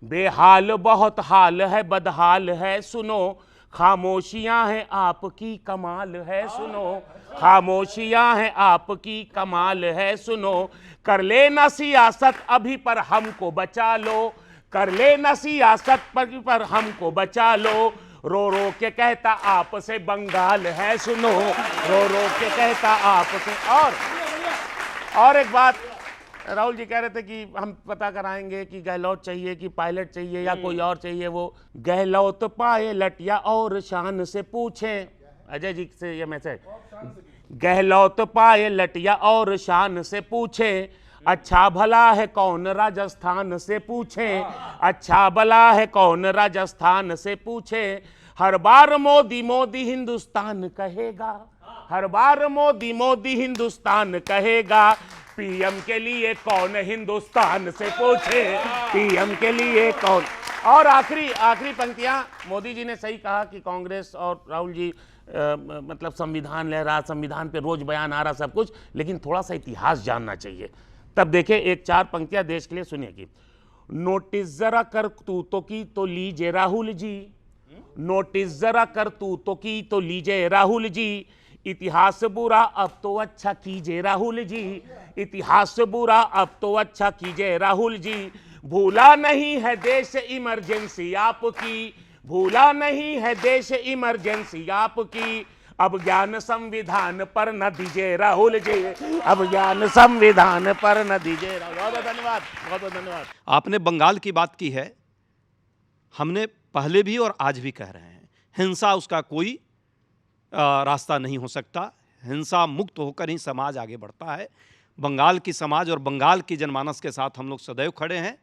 बेहाल बहुत हाल है बदहाल है सुनो, खामोशियां हैं आपकी कमाल है सुनो, खामोशियां हैं आपकी कमाल है सुनो, कर लेना सियासत अभी पर हमको बचा लो, कर लेना सियासत पर हमको बचा लो, रो रो के कहता आपसे बंगाल है सुनो, रो रो के कहता आपसे। और एक बात, राहुल जी कह रहे थे कि हम पता कराएंगे कि गहलोत चाहिए कि पायलट चाहिए या कोई और चाहिए, वो गहलोत पायलट या और शान से पूछें, अजय जी से ये मैसेज, गहलोत पायलट या और शान से पूछें, अच्छा भला है कौन राजस्थान से पूछें, अच्छा भला है कौन राजस्थान से पूछें, हर बार मोदी मोदी हिंदुस्तान कहेगा, हर बार मोदी मोदी हिंदुस्तान कहेगा, पीएम के लिए कौन हिंदुस्तान से पूछे, पीएम के लिए कौन। और आखिरी पंक्तियां, मोदी जी ने सही कहा कि कांग्रेस और राहुल जी मतलब संविधान लहरा, संविधान पे रोज बयान आ रहा सब कुछ, लेकिन थोड़ा सा इतिहास जानना चाहिए। तब देखिए एक 4 पंक्तियां देश के लिए सुनिए कि नोटिस जरा कर तू तो की तो लीजिए राहुल जी, नोटिस जरा कर तू तो की तो लीजिए राहुल जी, इतिहास बुरा अब तो अच्छा कीजिए राहुल जी, इतिहास बुरा अब तो अच्छा कीजिए राहुल जी, भूला नहीं है देश इमरजेंसी आपकी, भूला नहीं है देश इमरजेंसी आपकी, अब ज्ञान संविधान पर न दीजिए राहुल जी, अब ज्ञान संविधान पर न दीजिए। बहुत बहुत धन्यवाद, बहुत बहुत धन्यवाद। आपने बंगाल की बात की है, हमने पहले भी और आज भी कह रहे हैं, हिंसा उसका कोई रास्ता नहीं हो सकता, हिंसा मुक्त होकर ही समाज आगे बढ़ता है। बंगाल की समाज और बंगाल की जनमानस के साथ हम लोग सदैव खड़े हैं।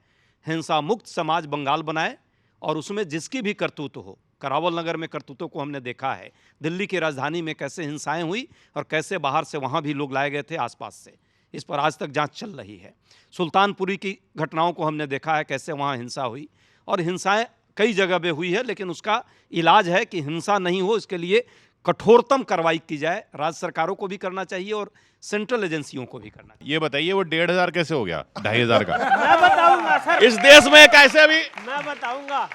हिंसा मुक्त समाज बंगाल बनाए और उसमें जिसकी भी करतूत हो करावल नगर में करतूतों को हमने देखा है, दिल्ली की राजधानी में कैसे हिंसाएं हुई और कैसे बाहर से वहाँ भी लोग लाए गए थे आसपास से, इस पर आज तक जांच चल रही है। सुल्तानपुरी की घटनाओं को हमने देखा है कैसे वहाँ हिंसा हुई, और हिंसाएं कई जगह पे हुई है, लेकिन उसका इलाज है कि हिंसा नहीं हो, इसके लिए कठोरतम कार्रवाई की जाए। राज्य सरकारों को भी करना चाहिए और सेंट्रल एजेंसियों को भी करना चाहिए। ये बताइए वो 1,500 कैसे हो गया 2,500 का? मैं बताऊंगा सर, इस देश में एक ऐसे भी मैं बताऊंगा।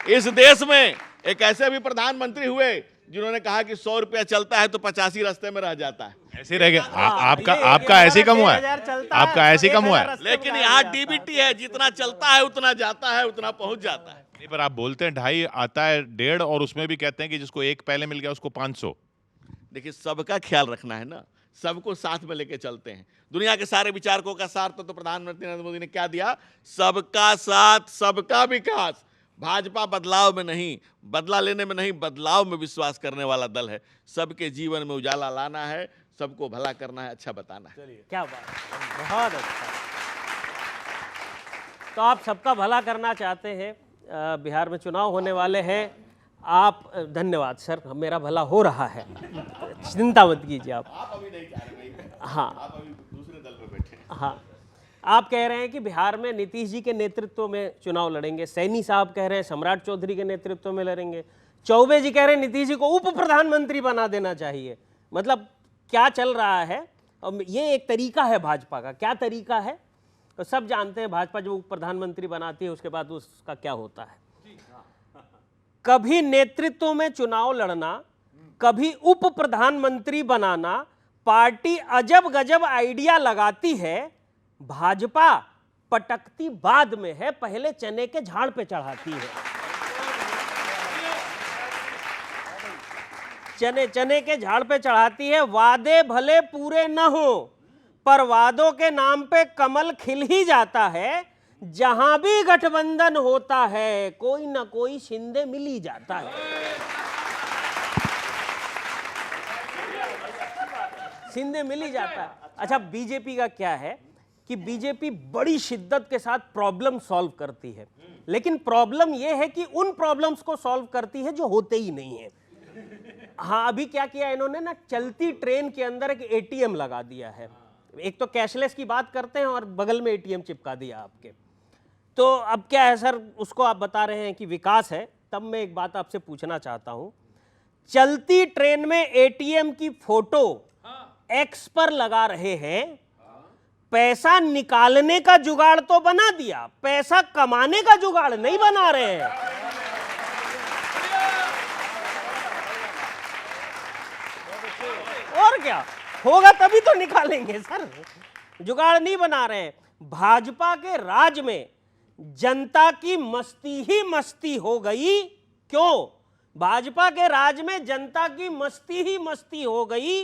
इस देश में एक ऐसे भी प्रधानमंत्री हुए जिन्होंने कहा कि 100 रुपया चलता है तो 85 रास्ते में रह जाता है। ऐसे रह गया। आपका ये आपका ऐसे ही कम हुआ है, 1000 चलता है, आपका ऐसे ही कम हुआ है। 1000 रास्ते लेकिन में यहाँ आ जाता है। डीबीटी है, जितना चलता है उतना जाता है, उतना पहुंच जाता है। नहीं, पर आप बोलते हैं 2.5 आता है 1.5, और उसमें भी कहते हैं कि जिसको एक पहले मिल गया उसको 500। देखिए, सबका ख्याल रखना है ना, सबको साथ में लेके चलते हैं। दुनिया के सारे विचारकों का सार तो प्रधानमंत्री नरेंद्र मोदी ने क्या दिया? सबका साथ, सबका विकास। भाजपा बदलाव में नहीं, बदला लेने में नहीं, बदलाव में विश्वास करने वाला दल है। सबके जीवन में उजाला लाना है, सबको भला करना है, अच्छा बताना है। क्या बात है, बहुत अच्छा। तो आप सबका भला करना चाहते हैं, बिहार में चुनाव होने वाले हैं आप। धन्यवाद सर, मेरा भला हो रहा है, चिंता मत कीजिए आप। हाँ, दूसरे दल में बैठे हैं। हाँ, आप कह रहे हैं कि बिहार में नीतीश जी के नेतृत्व में चुनाव लड़ेंगे, सैनी साहब कह रहे हैं सम्राट चौधरी के नेतृत्व में लड़ेंगे, चौबे जी कह रहे हैं नीतीश जी को उप प्रधानमंत्री बना देना चाहिए। मतलब क्या चल रहा है? और ये एक तरीका है भाजपा का, क्या तरीका है तो सब जानते हैं। भाजपा जब उप प्रधानमंत्री बनाती है उसके बाद उसका क्या होता है। कभी नेतृत्व में चुनाव लड़ना, कभी उप प्रधानमंत्री बनाना, पार्टी अजब गजब आइडिया लगाती है, भाजपा पटकती बाद में है, पहले चने के झाड़ पे चढ़ाती है। चने के झाड़ पे चढ़ाती है। वादे भले पूरे न हो, पर वादों के नाम पे कमल खिल ही जाता है। जहां भी गठबंधन होता है कोई ना कोई शिंदे मिल ही जाता है। शिंदे मिल ही जाता है। अच्छा, बीजेपी का क्या है कि बीजेपी बड़ी शिद्दत के साथ प्रॉब्लम सॉल्व करती है, लेकिन प्रॉब्लम यह है कि उन प्रॉब्लम्स को सॉल्व करती है जो होते ही नहीं है। हाँ, अभी क्या किया इन्होंने ना, चलती ट्रेन के अंदर एक एटीएम लगा दिया है। एक तो कैशलेस की बात करते हैं और बगल में एटीएम चिपका दिया आपके। तो अब क्या है सर, उसको आप बता रहे हैं कि विकास है। तब मैं एक बात आपसे पूछना चाहता हूं, चलती ट्रेन में एटीएम की फोटो एक्स पर लगा रहे हैं, पैसा निकालने का जुगाड़ तो बना दिया, पैसा कमाने का जुगाड़ नहीं बना रहे हैं। और क्या होगा, तभी तो निकालेंगे सर, जुगाड़ नहीं बना रहे हैं। भाजपा के राज में जनता की मस्ती ही मस्ती हो गई। क्यों? भाजपा के राज में जनता की मस्ती ही मस्ती हो गई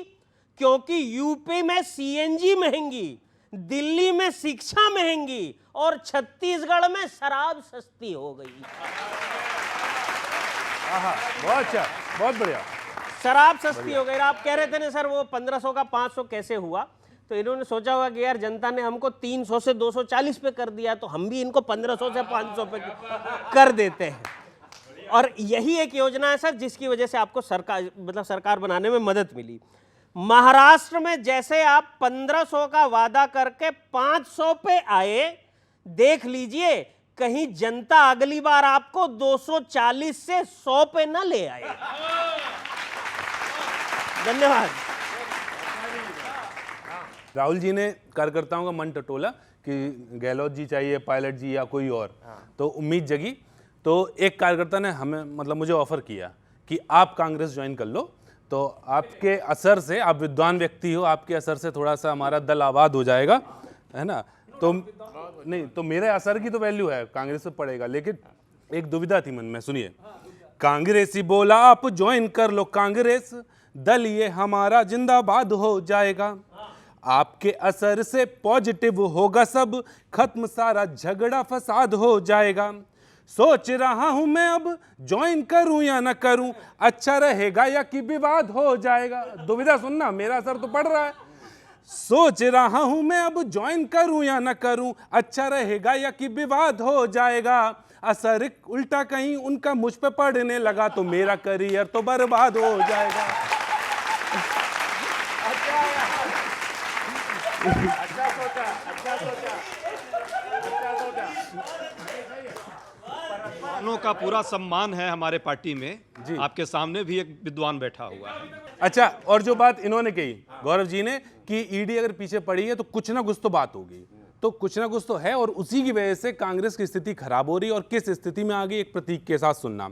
क्योंकि यूपी में सीएनजी महंगी, दिल्ली में शिक्षा महंगी और छत्तीसगढ़ में शराब सस्ती हो गई। बहुत अच्छा, बहुत बढ़िया। शराब सस्ती हो गई। आप कह रहे थे ना सर वो 1500 का 500 कैसे हुआ, तो इन्होंने सोचा होगा कि यार जनता ने हमको 300 से 240 पे कर दिया, तो हम भी इनको 1500 से 500 पे कर देते हैं। और यही एक योजना है सर जिसकी वजह से आपको सरकार, मतलब सरकार बनाने में मदद मिली। महाराष्ट्र में जैसे आप 1500 का वादा करके 500 पे आए, देख लीजिए कहीं जनता अगली बार आपको 240 से 100 पे न ले आए। धन्यवाद। राहुल जी ने कार्यकर्ताओं का मन टटोला कि गहलोत जी चाहिए, पायलट जी या कोई और, तो उम्मीद जगी। तो एक कार्यकर्ता ने हमें, मतलब मुझे ऑफर किया कि आप कांग्रेस ज्वाइन कर लो, तो आपके असर से, आप विद्वान व्यक्ति हो, आपके असर से थोड़ा सा हमारा दल आबाद हो जाएगा, है ना। तो नहीं, तो मेरे असर की तो वैल्यू है, कांग्रेस से पड़ेगा। लेकिन एक दुविधा थी मन में, सुनिए। कांग्रेसी बोला आप ज्वाइन कर लो कांग्रेस, दल ये हमारा जिंदाबाद हो जाएगा। आपके असर से पॉजिटिव होगा सब, खत्म सारा झगड़ा फसाद हो जाएगा। सोच रहा हूं मैं अब ज्वाइन करूं या ना करूं, अच्छा रहेगा या कि विवाद हो जाएगा। दुविधा सुनना, मेरा असर तो पड़ रहा है। सोच रहा हूं मैं अब ज्वाइन करूं या ना करूं, अच्छा रहेगा या कि विवाद हो जाएगा। असर उल्टा कहीं उनका मुझ पे पड़ने लगा तो मेरा करियर तो बर्बाद हो जाएगा। विद्वानों का पूरा सम्मान है हमारे पार्टी में। आपके सामने भी एक विद्वान बैठा हुआ है। अच्छा, और जो बात इन्होंने कही गौरव जी ने कि ईडी अगर पीछे पड़ी है तो कुछ ना कुछ तो बात होगी, तो कुछ ना कुछ तो है, और उसी की वजह से कांग्रेस की स्थिति खराब हो रही है। और किस स्थिति में आ गई, एक प्रतीक के साथ सुनना।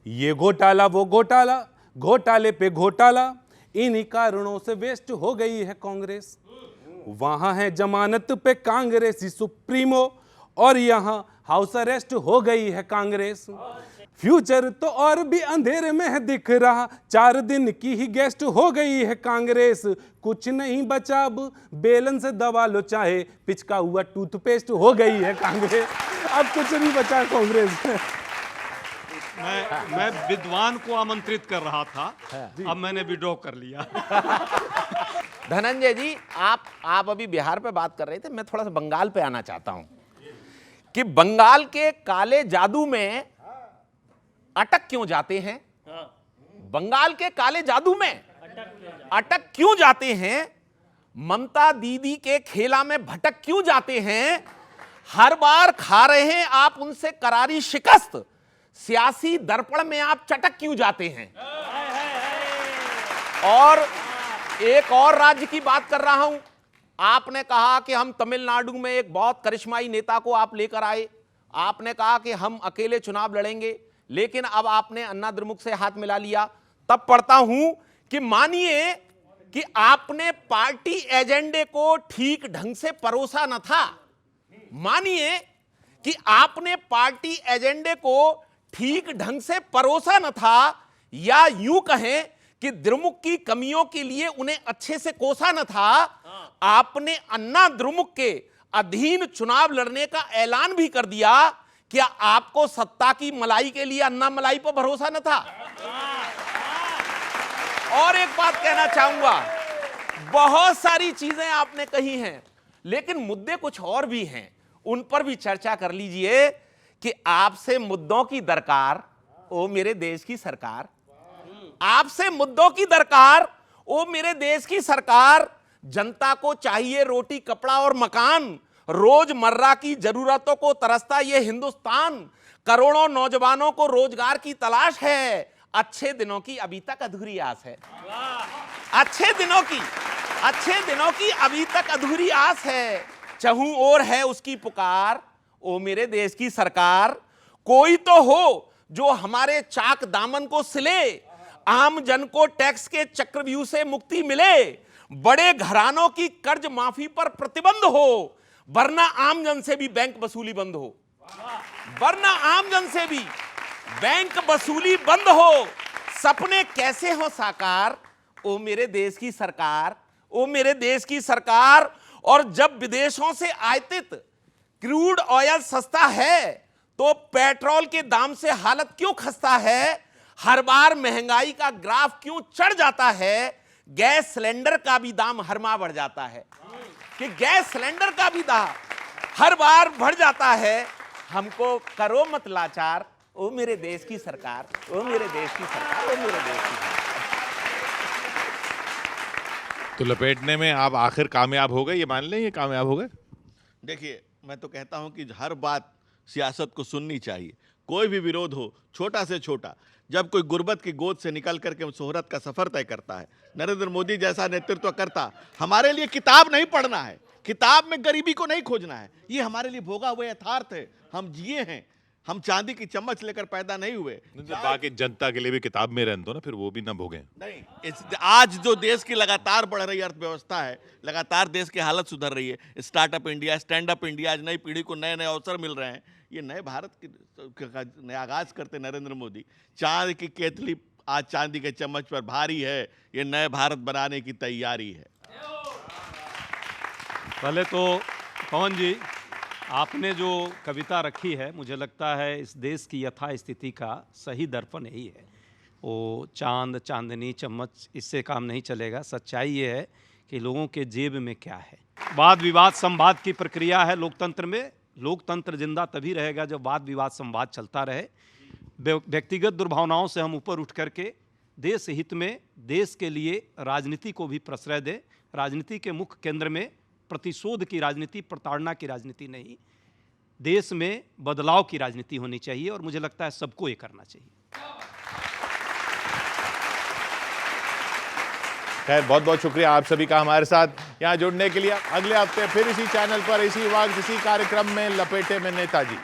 ये घोटाला वो घोटाला, घोटाले पे घोटाला, इन्हीं कारणों से वेस्ट हो गई है कांग्रेस। वहां है जमानत पे कांग्रेसी सुप्रीमो और यहां हाउस अरेस्ट हो गई है कांग्रेस। फ्यूचर तो और भी अंधेरे में है दिख रहा, 4 दिन की ही गेस्ट हो गई है कांग्रेस। कुछ नहीं बचा अब, बेलन से दबा लो चाहे, पिचका हुआ टूथपेस्ट हो गई है कांग्रेस। अब कुछ नहीं बचा कांग्रेस। मैं विद्वान को आमंत्रित कर रहा था, अब मैंने विड्रॉ कर लिया। धनंजय जी, आप अभी बिहार पे बात कर रहे थे, मैं थोड़ा सा बंगाल पे आना चाहता हूं कि बंगाल के काले जादू में अटक क्यों जाते हैं? बंगाल के काले जादू में अटक क्यों जाते हैं? ममता दीदी के खेला में भटक क्यों जाते हैं? हर बार खा रहे हैं आप उनसे करारी शिकस्त, सियासी दर्पण में आप चटक क्यों जाते हैं? और एक और राज्य की बात कर रहा हूं, आपने कहा कि हम तमिलनाडु में एक बहुत करिश्माई नेता को आप लेकर आए, आपने कहा कि हम अकेले चुनाव लड़ेंगे, लेकिन अब आपने अन्ना द्रमुक से हाथ मिला लिया। तब पढ़ता हूं कि मानिए कि आपने पार्टी एजेंडे को ठीक ढंग से परोसा न था, मानिए कि आपने पार्टी एजेंडे को ठीक ढंग से परोसा न था, या यूं कहें कि द्रमुक की कमियों के लिए उन्हें अच्छे से कोसा न था, आपने अन्ना द्रमुक के अधीन चुनाव लड़ने का ऐलान भी कर दिया। क्या आपको सत्ता की मलाई के लिए अन्ना मलाई पर भरोसा न था? और एक बात कहना चाहूंगा, बहुत सारी चीजें आपने कही हैं, लेकिन मुद्दे कुछ और भी हैं, उन पर भी चर्चा कर लीजिए कि आपसे मुद्दों की दरकार, ओ मेरे देश की सरकार, आपसे मुद्दों की दरकार, ओ मेरे देश की सरकार। जनता को चाहिए रोटी, कपड़ा और मकान, रोजमर्रा की जरूरतों को तरसता ये हिंदुस्तान, करोड़ों नौजवानों को रोजगार की तलाश है, अच्छे दिनों की अभी तक अधूरी आस है। अच्छे दिनों की अभी तक अधूरी आस है, चहूं ओर है उसकी पुकार, ओ मेरे देश की सरकार। कोई तो हो जो हमारे चाक दामन को सिले, आम जन को टैक्स के चक्रव्यूह से मुक्ति मिले, बड़े घरानों की कर्ज माफी पर प्रतिबंध हो, वरना आम जन से भी बैंक वसूली बंद हो, वरना आम जन से भी बैंक वसूली बंद हो। सपने कैसे हो साकार, ओ मेरे देश की सरकार, ओ मेरे देश की सरकार। और जब विदेशों से आयातित क्रूड ऑयल सस्ता है तो पेट्रोल के दाम से हालत क्यों खस्ता है? हर बार महंगाई का ग्राफ क्यों चढ़ जाता है? गैस सिलेंडर का भी दाम हर माह बढ़ जाता है, कि गैस सिलेंडर का भी दाम हर बार बढ़ जाता है। हमको करो मत लाचार, ओ मेरे देश की सरकार, ओ मेरे देश की सरकार, ओ मेरे देश की सरकार। तो लपेटने में आप आखिर कामयाब हो गए, ये मान लें, ये कामयाब हो गए। देखिए, मैं तो कहता हूं कि हर बात सियासत को सुननी चाहिए, कोई भी विरोध हो, छोटा से छोटा। जब कोई गुर्बत की गोद से निकल करके शोहरत का सफर तय करता है, नरेंद्र मोदी जैसा नेतृत्व करता, हमारे लिए किताब नहीं पढ़ना है, किताब में गरीबी को नहीं खोजना है, ये हमारे लिए भोगा हुआ यथार्थ है। हम जिए हैं, हम चांदी की चम्मच लेकर पैदा नहीं हुए। बाकी जनता के लिए भी किताब में रहने दो ना, फिर वो भी ना भोगें। नहीं, आज जो देश की लगातार बढ़ रही अर्थव्यवस्था है, लगातार देश की हालत सुधर रही है, startup India, stand up India, आज नई पीढ़ी को नए नए अवसर मिल रहे हैं। ये नए भारत के आगाज करते नरेंद्र मोदी। चांद की केतली आज चांदी के चम्मच पर भारी है, ये नए भारत बनाने की तैयारी है। पहले तो पवन जी, आपने जो कविता रखी है, मुझे लगता है इस देश की यथा स्थिति का सही दर्पण यही है। वो चांद, चांदनी, चम्मच, इससे काम नहीं चलेगा। सच्चाई ये है कि लोगों के जेब में क्या है। वाद विवाद संवाद की प्रक्रिया है लोकतंत्र में, लोकतंत्र जिंदा तभी रहेगा जब वाद विवाद संवाद चलता रहे। व्यक्तिगत दुर्भावनाओं से हम ऊपर उठ करके देश हित में, देश के लिए राजनीति को भी प्रश्रय दें। राजनीति के मुख्य केंद्र में प्रतिशोध की राजनीति, प्रताड़ना की राजनीति नहीं, देश में बदलाव की राजनीति होनी चाहिए और मुझे लगता है सबको ये करना चाहिए। खैर, बहुत बहुत शुक्रिया आप सभी का हमारे साथ यहाँ जुड़ने के लिए। अगले हफ्ते फिर इसी चैनल पर, इसी वक्त, इसी कार्यक्रम में लपेटे में नेताजी।